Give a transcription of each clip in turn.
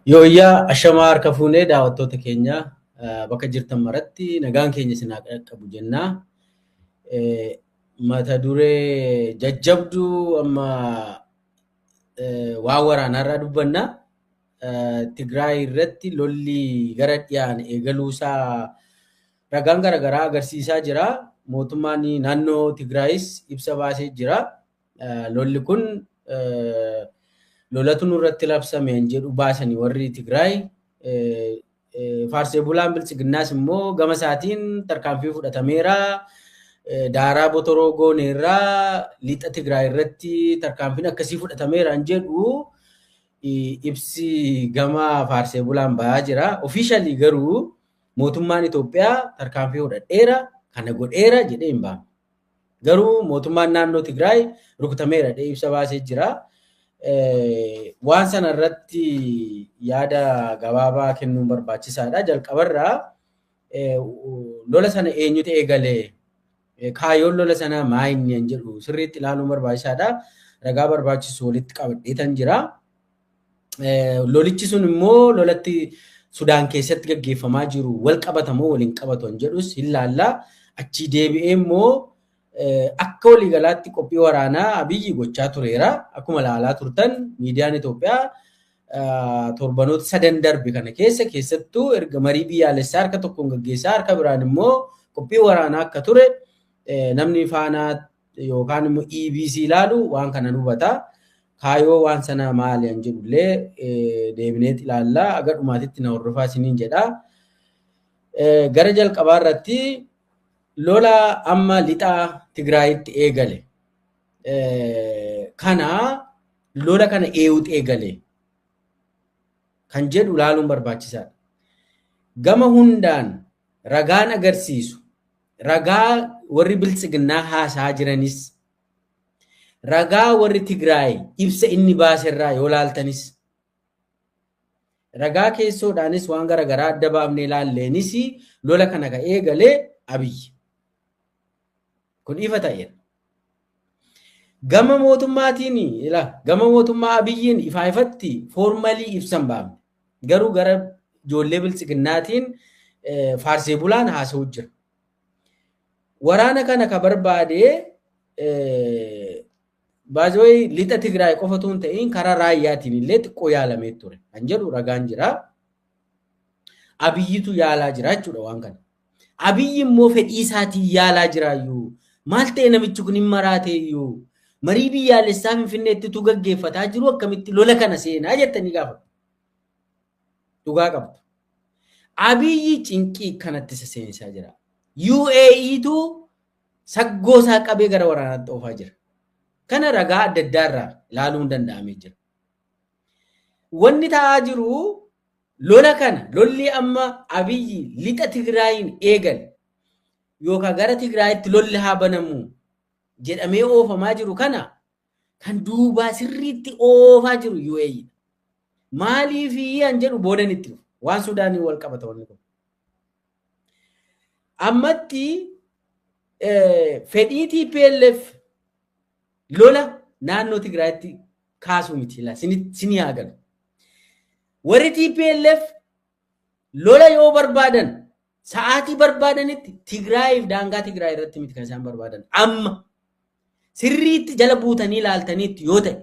Yooyyaa ashamaa harka fuunee daawwattoota keenya bakka jirtan maratti nagaan keenya isin haa qaqqabu jennaa. Mata duree jajjabduu amma waa waraanaarraa dubbannaa. Tigraay irratti lolli gara dhiyaan eegaluusaa ragaan garaagaraa agarsiisaa jira. Mootummaan naannoo Tigraayis ibsa baasee jira. Lolli kun lolatu nurratti labsameen jedhu baasanii warri Tigraay. Faarsee bulaan bilchiginnaas immoo gama isaatiin tarkaanfii fudhatameera. Daaraa Botoroo gooneerraa lixa Tigraay irratti tarkaanfiin akkasii fudhatameera hin jedhu ibsi gama Faarsee bulaan bahaa jira. Officially garuu mootummaan Itoophiyaa tarkaanfii fudhadheera kana godheera jedhee hin baafne. Garuu mootummaan naannoo Tigraay rukutameera jedhee ibsa baasee jira. Waan sana irratti yaada gabaabaa kennuun barbaachisaadha. Jalqabarraa lola sana eenyutu eegalee kaayyoon lola sanaa maa inni hin jedhu sirriitti ilaaluun barbaachisaadha. Ragaa barbaachisu walitti qabadheetan jira. Lolichi sun immoo lolatti Sudaan keessatti gaggeeffamaa jiru wal qabatamoo waliin qabatu hin jedhus hin laallaa. Achii deebi'ee immoo akka waliigalaatti qophii waraanaa Abiyyi gochaa tureera. Akkuma ilaalaa turtan miidiyaan Itoophiyaa torbanoota 3 darbe kana keessattuu erga marii biyyaalessaa harka tokkoon gaggeessaa harka biraan immoo qophii waraanaa akka ture namni faanaa yookaan immoo EBC ilaalu waan kana hubata. Kaayyoo waan sana maali hin jedhullee deebineet ilaallaa. Aga dhumaatitti na hordofaa isiniin jedha. Gara jalqabaa irratti lola amma lixa Tigraayitti eegale. Kana lola kana eeyuutu eegale kan jedhu ilaaluun barbaachisaadha. Gama hundaan ragaan agarsiisu ragaa warri bilchiginnaa haasaa jiranis ragaa warri Tigraay ibsa inni baaserraa yoo laaltanis ragaa keessoodhaanis waan garaagaraa adda baafnee ilaalleenis lola kana ka eegalee Abiyyi. Kun ifa ta'eera. Gama mootummaatiin gama mootummaa Abiyyiin ifatti foormalii ibsan baafne. Garuu gara ijoollee bilchiginnaatiin Faarsee bulaan haasa'u jira. Waraana kana ka barbaadee baay'ee lixa Tigraay qofatu hin ta'in karaa raayyaatiin illee xiqqoo yaalamee ture. Kan jedhu ragaan jira. Abiyyitu yaalaa jira jechuudha waan kana. Abiyyi immoo fedhii isaatiin yaalaa jiraayyuu. Maal ta'e namichi kun hin maraateeyyuu. Marii biyyaalessaa Finfinneetti tu gaggeeffataa jiru akkamitti lola kana seenaa jettanii gaafatu. Dhugaa qabdu. Abiyyi cinqii kanatti seensisaa jira. UAEtu saggoosaa qabee gara waraanaatti oofaa jira. Kana ragaa adda addaarraa ilaaluun danda'amee jira. Wanni ta'aa jiru lola kana lolli amma Abiyyi lixa Tigraayin eegale yookaan gara Tigraayitti lolli haa banamu jedhamee oofamaa jiru kana kan duubaa sirriitti oofaa jiru UAE. Maaliif an jedhu boodanitti waan Sudaanii wal qabata wanni kun. Ammatti fedhii TPLF lola naannoo Tigraayitti kaasuu miti la sini haa galu. Warri TPLF lola yoo barbaadan sa'aatii barbaadanitti Tigraayiif daangaa Tigraay irratti miti kan isaan barbaadan. Amma sirriitti jala buutanii ilaaltaniitti yoo ta'e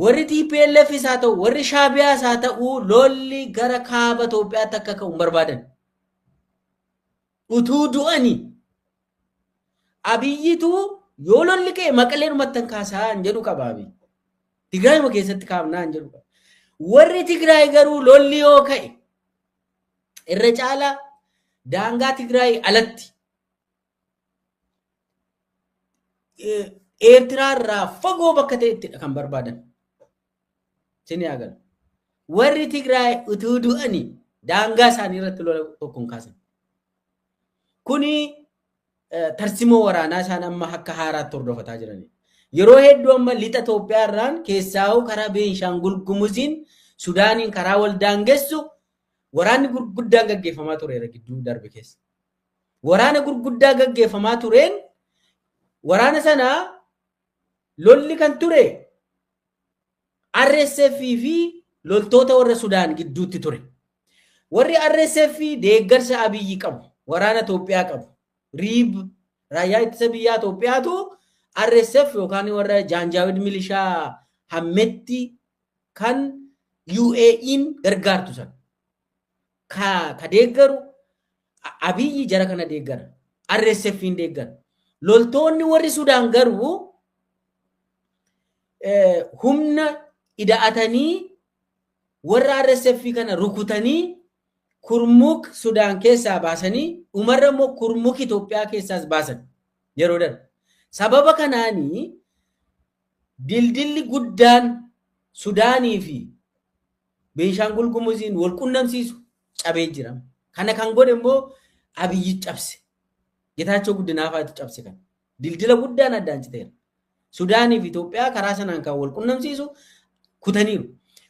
warri TPLF isaa ta'u warri Shaabiyaa isaa ta'u lolli gara kaaba Itoophiyaatti akka ka'u barbaadan. Utuu du'anii Abiyyitu yoo lolli ka'e Maqalee dhumattan kaasaa hin jedhu qaba Abiyyi. Tigraayuma keessatti kaafnaa hin jedhu qaba. Warri Tigraay garuu lolli yoo ka'e irra caalaa daangaa Tigraay alatti Eertiraarraa fagoo bakka ta'ettidha kan barbaadan. Sini haa galu. Warri Tigraay utuu du'anii daangaa isaanii irratti lola tokkoon kaasan. Kuni tarsimoo waraanaa isaan amma akka haaraatti hordofataa jiranidha. Yeroo hedduu amma lixa Itoophiyaa irraan keessaa'u karaa Beenshaangul Gumuziin Sudaaniin karaa wal daangessu waraanni gurguddaan gaggeeffamaa tureera gidduu darbe keessa. Waraana gurguddaa gaggeeffamaa tureen waraana sana lolli kan ture RSF fi loltoota warra Sudaan gidduutti ture. Warri RSF deeggarsa Abiyyi qabu, waraana Itoophiyaa qabu. Riib raayyaa ittisa biyyaa Itoophiyaatu RSF yookaan warra Jaanjaawid milishaa hammetti kan UAE'n gargaartu san. Ka deeggaru Abiyyi jara kana deeggara. RSF'n deeggara. Loltoonni warri Sudaan garuu humna ida'atanii warra RSF kana rukutanii kurmuk Sudaan keessaa baasanii umarra immoo kurmuk Itoophiyaa keessaas baasan yeroo darbe. Sababa kanaanii dildilli guddaan Sudaanii fi Beenshaangul Gumuziin wal qunnamsiisu cabee jira. Kana kan godhe immoo Abiyyi cabse. Getaachoo Guddinaafaatu cabse kan. Dildila guddaan addaan citeera. Sudaanii fi Itoophiyaa karaa sanaan kan wal qunnamsiisu kutaniiru.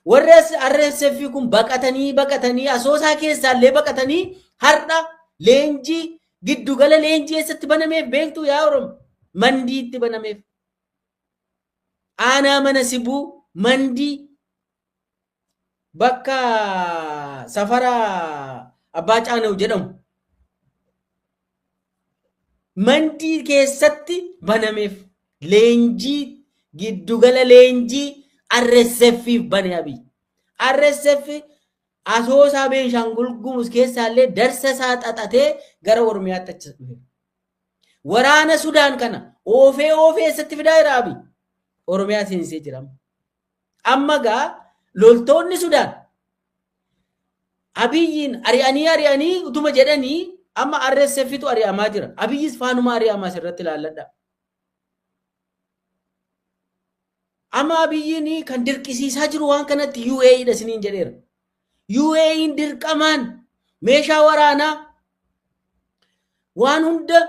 Warri RSF kun baqatanii asoosaa keessaallee baqatanii har'a leenjii giddugala leenjii eessatti banameef beektu yaa Oromoo Mandiitti banameef. Aanaa mana Sibuu Mandii bakka safara Abbaa Caanuu jedhamu Mandii keessatti banameef leenjii giddugala leenjii RSF bane Abiyyi. RSF asoosaa Beenshaangul Gumuz keessaallee darsa isaa xaxatee gara Oromiyaatti achi dhufe. Waraana Sudaan kana oofee eessatti fidaa jira Abiyyi. Oromiyaa seensee jira. Amma gaa loltoonni Sudaan Abiyyiin ari'anii utuma jedhanii amma RSFtu ari'amaa jira. Abiyyis faanuma ari'amaa asirratti ilaalladha. Amma Abiyyiin kan dirqisiisaa jiru waan kanatti UAE dha isiniin jedheera. UAE'n dirqamaan meeshaa waraanaa waan hunda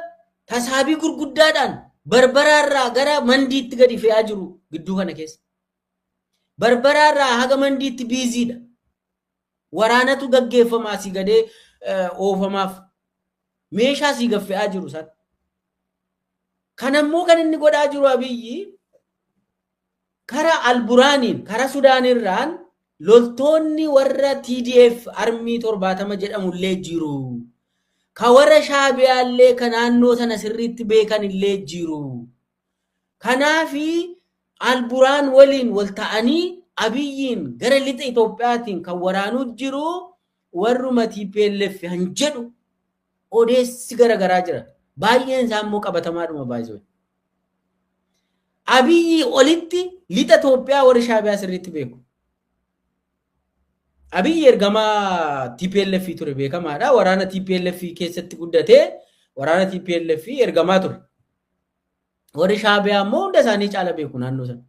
tasaabii gurguddaadhaan Barbaraarraa gara Mandiitti gadi fe'aa jiru gidduu kana keessa. Barbaraarraa haga Mandiitti biiziidha. Waraanatu gaggeeffamaa asii gadee oofamaaf meeshaa asii gaffe'aa jiru san. Kanammoo kan inni godhaa jiru Abiyyi karaa Alburaaniin karaa Sudaanirraan loltoonni warra TDF armii 70 jedhamullee jiru. Ka warra Shaabiyaallee kan naannoo sana sirriitti beekan illee jiru. Kanaafi Alburaan waliin wal ta'anii Abiyyiin gara lixa Itoophiyaatiin kan waraanuu jiru warruma TPLF han jedhu odeessi garagaraa jira. Baay'een isaa immoo qabatamaadhuma baay'ee. Abiyyi olitti lixa Itoophiyaa warri Shaabiyaa sirriitti beeku. Abiyyi ergamaa TPLF ture beekamaadha. Waraana TPLF keessatti guddatee waraana TPLF ergamaa ture. Warri Shaabiyaa immoo hunda isaanii caala beeku naannoo sana.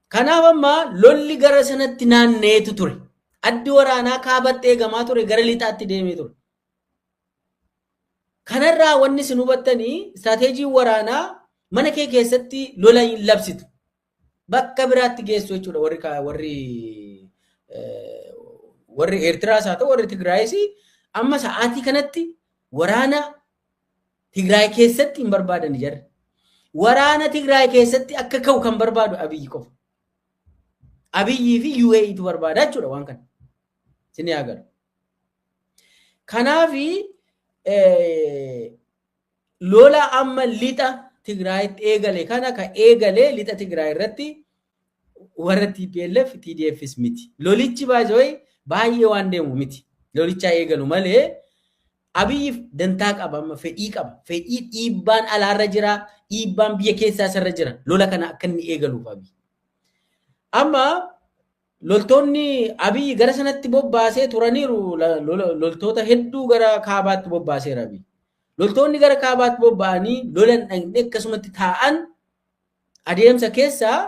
Kanaaf amma lolli gara sanatti naanneetu ture. Addi waraanaa kaabatti eegamaa ture gara lixaatti deemee ture. Kanarraa wanni isin hubattanii istirateejiin waraanaa mana kee keessatti lola hin labsitu. Bakka biraatti geessu jechuudha warri Eertiraas haa ta'u warri Tigraayis amma sa'aatii kanatti waraana Tigraay keessatti hin barbaadan jarri. Waraana Tigraay keessatti akka ka'u kan barbaadu Abiyyi qofa. Abiyyii fi UAEtu barbaada jechuudha waan kana. Isin yaagaru. Kanaafi lola amma lixa Tigraayitti eegale kana ka eegale lixa Tigraay irratti warra TPLF TDFs miti. Lolichi baay'ee waan deemu miti. Lolicha eegalu malee Abiyyiif dantaa qaba amma fedhii qaba. Fedhii dhiibbaan alaarra jira, dhiibbaan biyya keessaa irra jira. Lola kana akka inni eegaluuf Abiyyi. Amma loltoonni Abiyyi gara sanatti bobbaasee turaniiru loltoota hedduu gara kaabaatti bobbaaseera Abiyyi. Loltoonni gara kaabaatti bobba'anii lolan dhaqnee akkasumatti taa'an adeemsa keessaa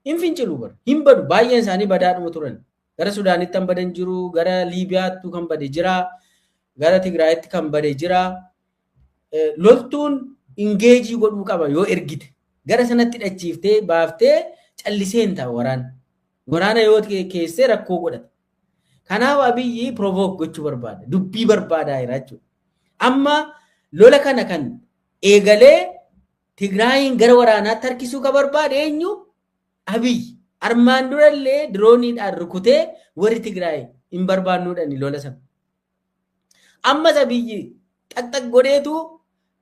hin fincilu bara. Hin badu baay'een isaanii badaadhuma turan. Gara Sudaanitti kan badan jiru, gara Liibiyaatti kan bade jira, gara Tigraayitti kan bade jira. Loltuun ingeejii godhuu qaba yoo ergite. Gara sanatti dhachiiftee baaftee callisee hin ta'a waraana. Waraana yoo keessee rakkoo godhata. Kanaaf Abiyyi provoke gochuu barbaada. Dubbii barbaadaa jira jechuudha. Amma lola kana kan eegalee Tigraayin gara waraanaatti harkisuu ka barbaade eenyu? Abiy armaan durallee dirooniidhaan rukutee warri Tigraay hin barbaannuudhaan lola sana. Ammas Abiyyi xaxxaq godheetu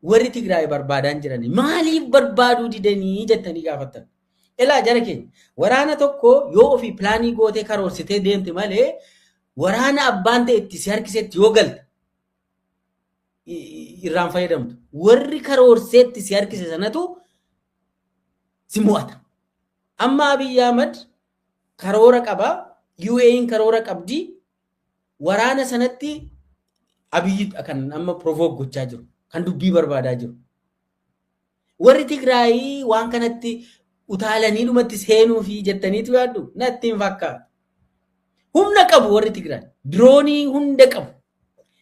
warri Tigraay barbaadaan jirani. Maaliif barbaaduu didanii jettanii gaafattan? Ilaa jara keenya waraana tokko yoo ofii pilaanii gootee karoorsitee deemte malee waraana abbaan ta'e itti si harkisetti yoo galte irraan fayyadamtu. Warri karoorseetti si harkise sanatu si mo'ata. Amma Abiy Ahmed karoora qaba, UAE'n karoora qabdi, waraana sanatti Abiy kan amma provoke gochaa jiru, kan dubbii barbaadaa jiru. Warri Tigraay waan kanatti utaalanii dhumatti seenuu fi jettaniitu yaaddu natti hin fakkaatu. Humna qabu warri Tigraay, diroonii hunda qabu,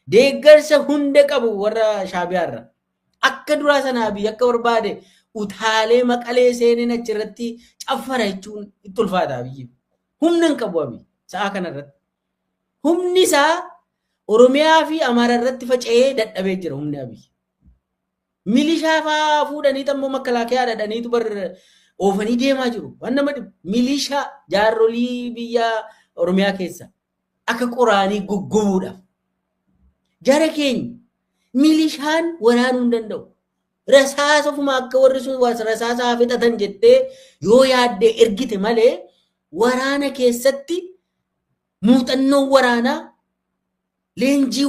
deeggarsa hunda qabu warra Shaabiyaarra. Akka duraa sana Abiy akka barbaade utaalee Maqalee seeneen achirratti caffara jechuun itti ulfaata Abiy. Humna hin qabu Abiy sa'a kanarratti. Humni isaa Oromiyaa fi Amaara irratti faca'ee dadhabee jira humni Abiy. Milishaa fa'aa fuudhanii tammoo makalaakaa dhadhaniitu bar oofanii deemaa jiru. Waan nama dhibu milishaa jaarolii biyya Oromiyaa keessa akka qoraanii goggobuudhaaf. Jara keenya milishaan waraanuu hin danda'u. Rasaasa ofuma akka warri sun rasaasa fixatan jettee yoo yaadde ergite malee waraana keessatti muuxannoo waraanaa leenjii